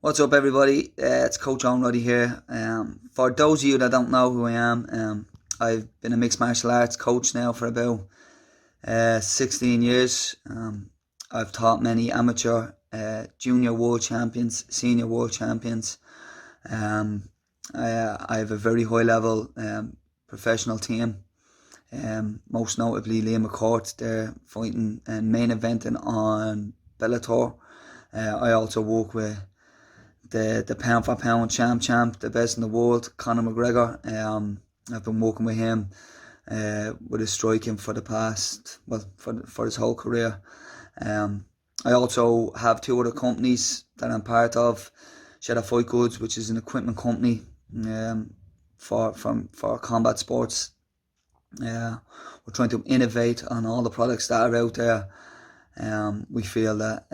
What's up, everybody? It's Coach Owen Roddy here. For those of you that don't know who I am, I've been a mixed martial arts coach now for about 16 years. I've taught many amateur, junior world champions, senior world champions. I have a very high level professional team. Most notably Liam McCourt. They're fighting and main eventing on Bellator. I also work with the pound for pound champ, the best in the world, Conor McGregor. I've been working with him with his striking for the past, for his whole career. I also have two other companies that I'm part of. Shadow Fight Goods, which is an equipment company for combat sports. We're trying to innovate on all the products that are out there. We feel that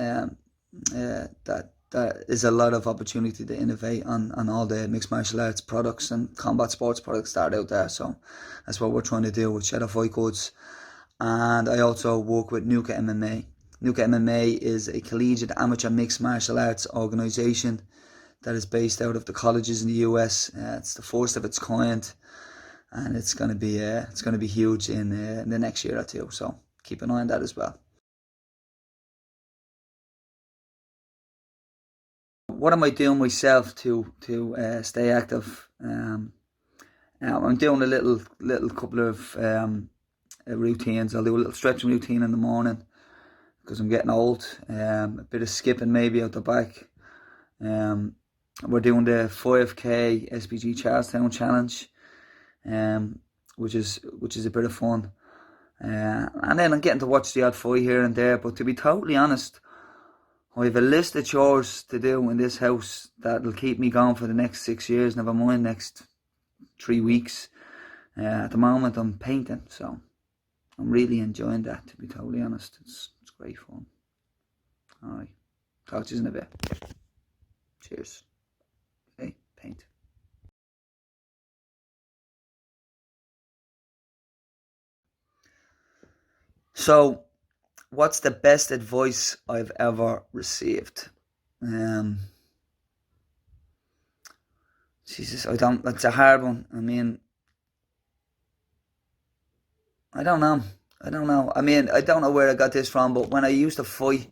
that there is a lot of opportunity to innovate on all the mixed martial arts products and combat sports products that are out there. So that's what we're trying to do with Shadow Fight Goods. And I also work with Nuka MMA. Nuka MMA is a collegiate amateur mixed martial arts organisation that is based out of the colleges in the US. It's the first of its kind, and it's going to be huge in the next year or two. So keep an eye on that as well. What am I doing myself to stay active? I'm doing a little couple of routines. I'll do a little stretching routine in the morning because I'm getting old. A bit of skipping maybe out the back. We're doing the 5K SPG Charlestown Challenge, which is a bit of fun. And then I'm getting to watch the odd fight here and there. But to be totally honest, I have a list of chores to do in this house that'll keep me going for the next 6 years, never mind next 3 weeks. At the moment I'm painting, so I'm really enjoying that, to be totally honest. It's great fun. Alright, talk to you in a bit. Cheers. Okay, paint. So, what's the best advice I've ever received? Jesus, that's a hard one. I mean, I don't know. I mean, I don't know where I got this from, but when I used to fight,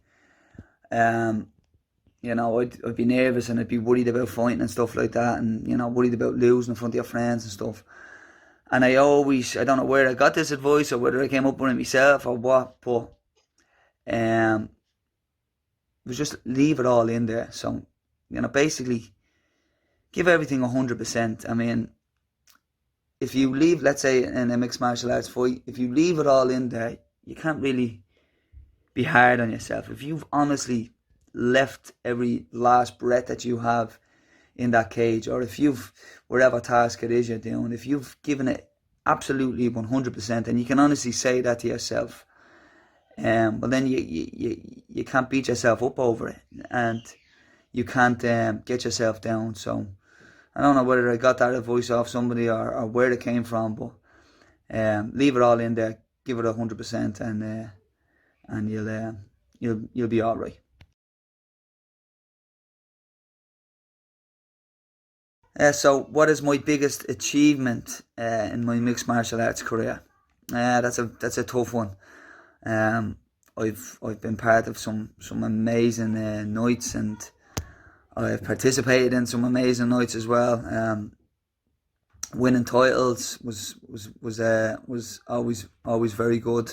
um, I'd be nervous and I'd be worried about fighting and stuff like that, and, worried about losing in front of your friends and stuff. And I don't know where I got this advice or whether I came up with it myself or what, but it was just leave it all in there. So, basically, give everything 100%. I mean, if you leave, let's say in a mixed martial arts fight, if you leave it all in there, you can't really be hard on yourself. If you've honestly left every last breath that you have in that cage, or if you've, whatever task it is you're doing, if you've given it absolutely 100%, and you can honestly say that to yourself, but then you can't beat yourself up over it, and you can't get yourself down. So I don't know whether I got that advice off somebody or where it came from, but leave it all in there, give it 100%, and you'll be all right. So, what is my biggest achievement in my mixed martial arts career? That's a tough one. I've been part of some amazing nights, and I've participated in some amazing nights as well. Winning titles was always very good.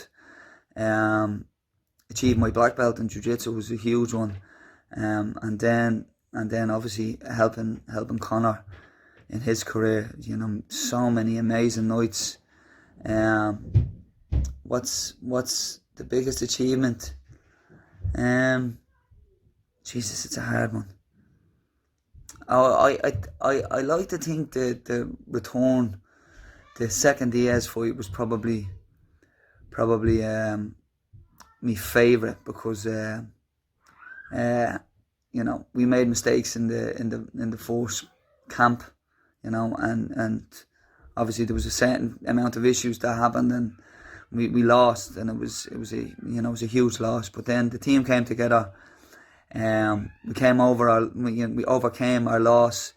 Achieved my black belt in jiu-jitsu was a huge one. And then obviously helping Conor in his career. So many amazing nights. What's the biggest achievement? Jesus, it's a hard one. I like to think the return, the second Diaz fight was probably my favourite, because we made mistakes in the first camp, and obviously there was a certain amount of issues that happened, and we lost, and it was a huge loss. But then the team came together, We came over we overcame our loss.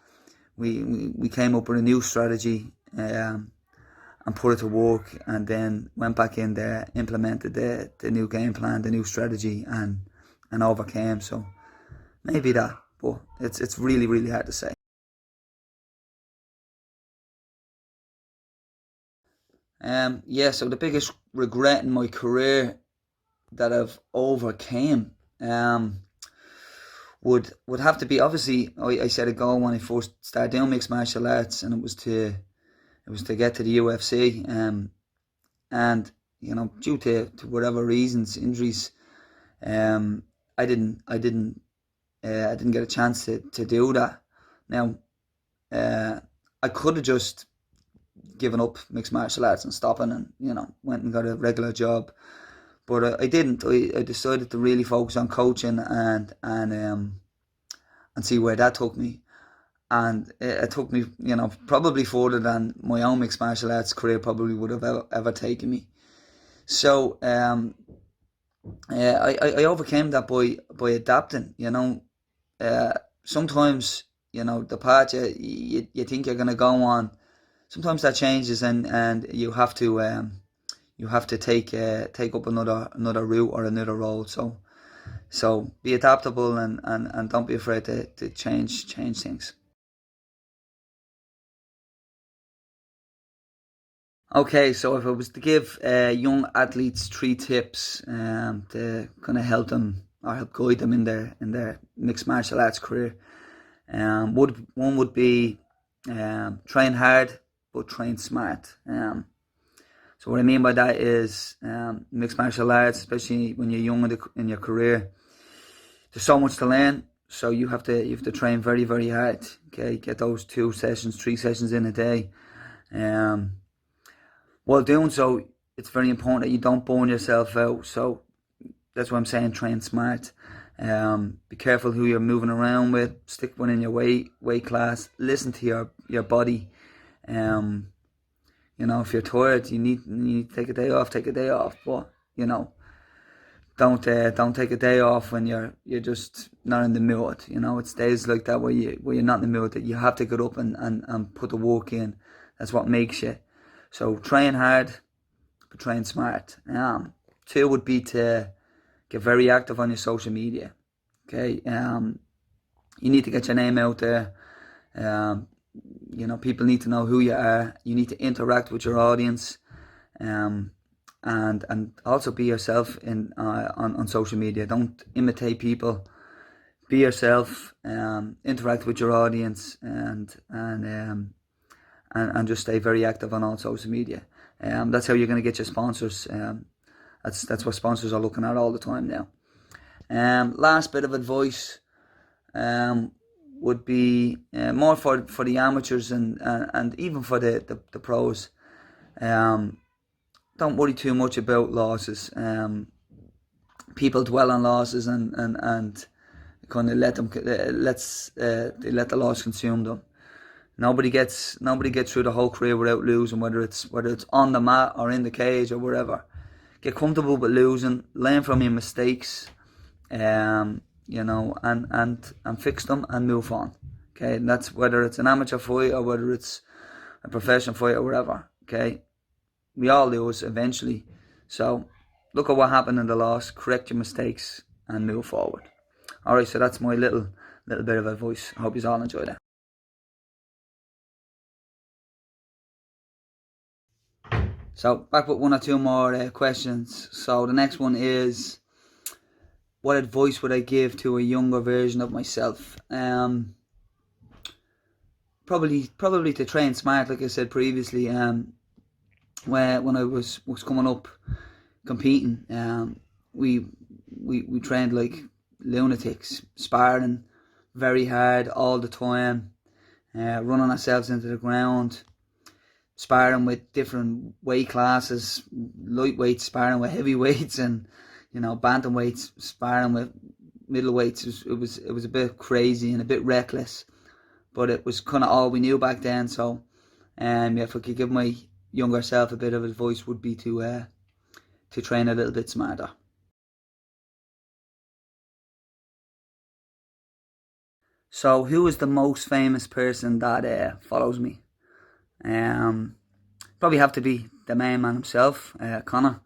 We came up with a new strategy and put it to work, and then went back in there, implemented the new game plan, the new strategy, and overcame. So maybe that, but it's really, really hard to say. Yeah, so the biggest regret in my career that I've overcame would have to be, obviously, I set a goal when I first started doing mixed martial arts, and it was to get to the UFC. And due to whatever reasons, injuries, um, I didn't get a chance to do that. Now, uh, I could have just given up mixed martial arts and stopping, and went and got a regular job, but I didn't. I decided to really focus on coaching and see where that took me. And it took me, probably further than my own mixed martial arts career probably would have ever taken me. So I overcame that by adapting. Uh, Sometimes the path you think you're gonna go on, sometimes that changes, and you have to take up another route or another role. So be adaptable, and don't be afraid to change things. Okay, so if I was to give young athletes three tips to kind of help them or help guide them in their mixed martial arts career, one would be train hard but train smart. So what I mean by that is mixed martial arts, especially when you're young in your career, there's so much to learn. So you have to train very, very hard. Okay, get those 2 sessions, 3 sessions in a day. Um, While doing so, it's very important that you don't burn yourself out. So that's what I'm saying. Train smart. Be careful who you're moving around with. Stick within your weight class. Listen to your body. Um, if you're tired, you need to take a day off. Take a day off. But don't take a day off when you're just not in the mood. It's days like that where you're not in the mood, that you have to get up and put the work in. That's what makes you. So train hard, but train smart. Two would be to get very active on your social media. Okay. You need to get your name out there. Um, People need to know who you are. You need to interact with your audience. Um, and also be yourself on social media. Don't imitate people. Be yourself. Interact with your audience, and just stay very active on all social media. That's how you're going to get your sponsors. That's what sponsors are looking at all the time now. Last bit of advice would be more for the amateurs and even for the pros. Um, don't worry too much about losses. People dwell on losses and kind of they let the loss consume them. Nobody gets through the whole career without losing, whether it's on the mat or in the cage or wherever. Get comfortable with losing, learn from your mistakes, and fix them and move on. Okay, and that's whether it's an amateur fight or whether it's a professional fight or whatever. Okay, we all lose eventually. So look at what happened in the loss, correct your mistakes, and move forward. All right, so that's my little bit of advice. I hope you all enjoyed it. So back with one or two more questions. So the next one is, what advice would I give to a younger version of myself? Probably to train smart, like I said previously. When I was coming up competing, we trained like lunatics, sparring very hard all the time, running ourselves into the ground, sparring with different weight classes, lightweights sparring with heavyweights, and bantamweights sparring with middleweights. It was a bit crazy and a bit reckless, but it was kind of all we knew back then. So, if I could give my younger self a bit of advice, would be to train a little bit smarter. So who is the most famous person that follows me? Um, Probably have to be the main man himself, Conor.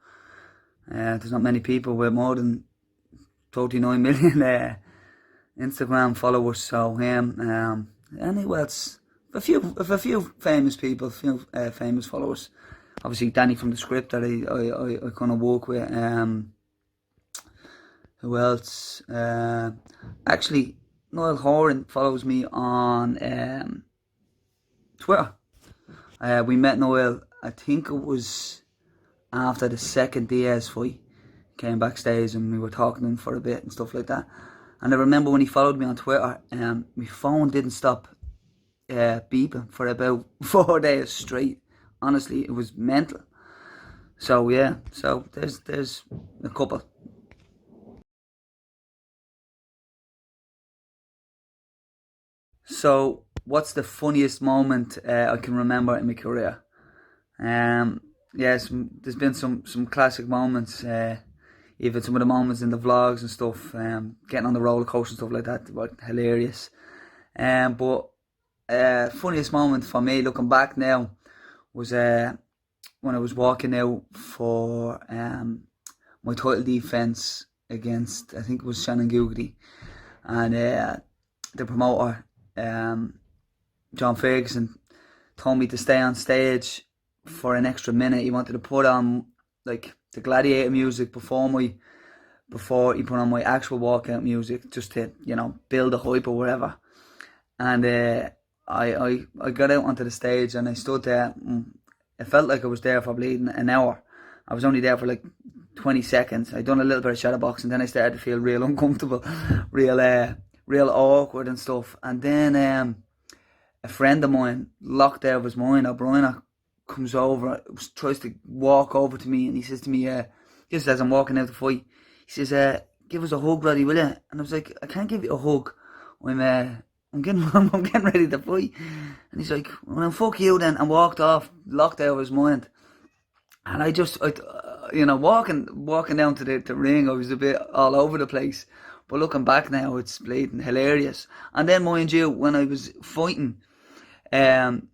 There's not many people with more than 39 million Instagram followers, so him. And who else? A few famous people, a few famous followers. Obviously, Danny from the script that I kind of work with. Who else? Actually, Niall Horan follows me on Twitter. We met Noel, I think it was after the second Diaz fight. Came backstage and we were talking to him for a bit and stuff like that. And I remember when he followed me on Twitter, my phone didn't stop beeping for about 4 days straight. Honestly, it was mental. So yeah, so there's a couple. So what's the funniest moment I can remember in my career? Um, yes, there's been some classic moments. Even some of the moments in the vlogs and stuff, getting on the roller coaster and stuff like that, were hilarious. But funniest moment for me, looking back now, was when I was walking out for my title defense against, I think it was Shannon Googity, and the promoter, John Ferguson, told me to stay on stage for an extra minute. He wanted to put on like the gladiator music before he put on my actual walkout music, just to build a hype or whatever. And I got out onto the stage and I stood there. It felt like I was there for bleeding an hour. I was only there for like 20 seconds. I done a little bit of shadow boxing, then I started to feel real uncomfortable, real awkward and stuff. And then a friend of mine, locked out of his mind, O'Brien, comes over, tries to walk over to me, and he says to me, just as I'm walking out the fight, he says, "Give us a hug, Roddy, will you?" And I was like, "I can't give you a hug. I'm getting I'm getting ready to fight." And he's like, "Well, then fuck you then," and walked off, locked out of his mind. And walking down to the ring, I was a bit all over the place. But looking back now, it's bleeding hilarious. And then, mind you, when I was fighting, um,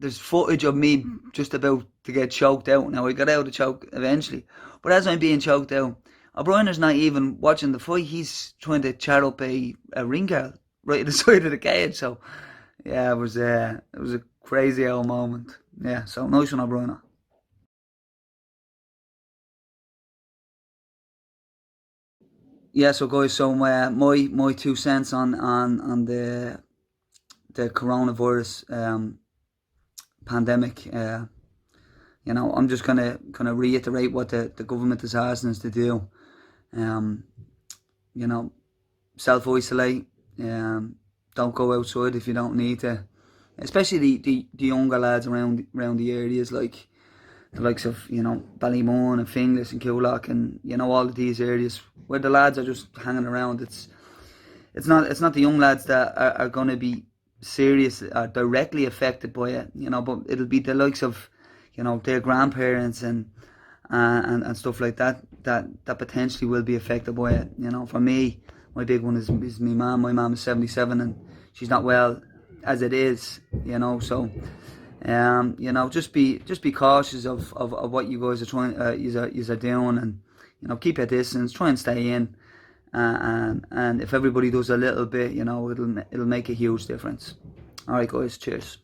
there's footage of me just about to get choked out. Now I got out of the choke eventually, but as I'm being choked out, O'Brien's not even watching the fight. He's trying to chat up a ring girl right at the side of the cage. So yeah, it was a crazy old moment. Yeah, so nice one, O'Brien. Yeah, so guys, so my 2 cents on the coronavirus pandemic. I'm just gonna kind of reiterate what the government is asking us to do. Um, you know, self isolate. Don't go outside if you don't need to. Especially the younger lads around the areas, like the likes of Ballymun and Finglas and Coolock, and all of these areas where the lads are just hanging around. It's not the young lads that are going to be serious directly affected by it, but it'll be the likes of their grandparents and stuff like that potentially will be affected by it. For me, my big one is my mum. My mum is 77 and she's not well as it is. So just be cautious of what you guys are trying, you are doing, and keep your distance, try and stay in, and if everybody does a little bit, it'll make a huge difference. All right, guys, cheers.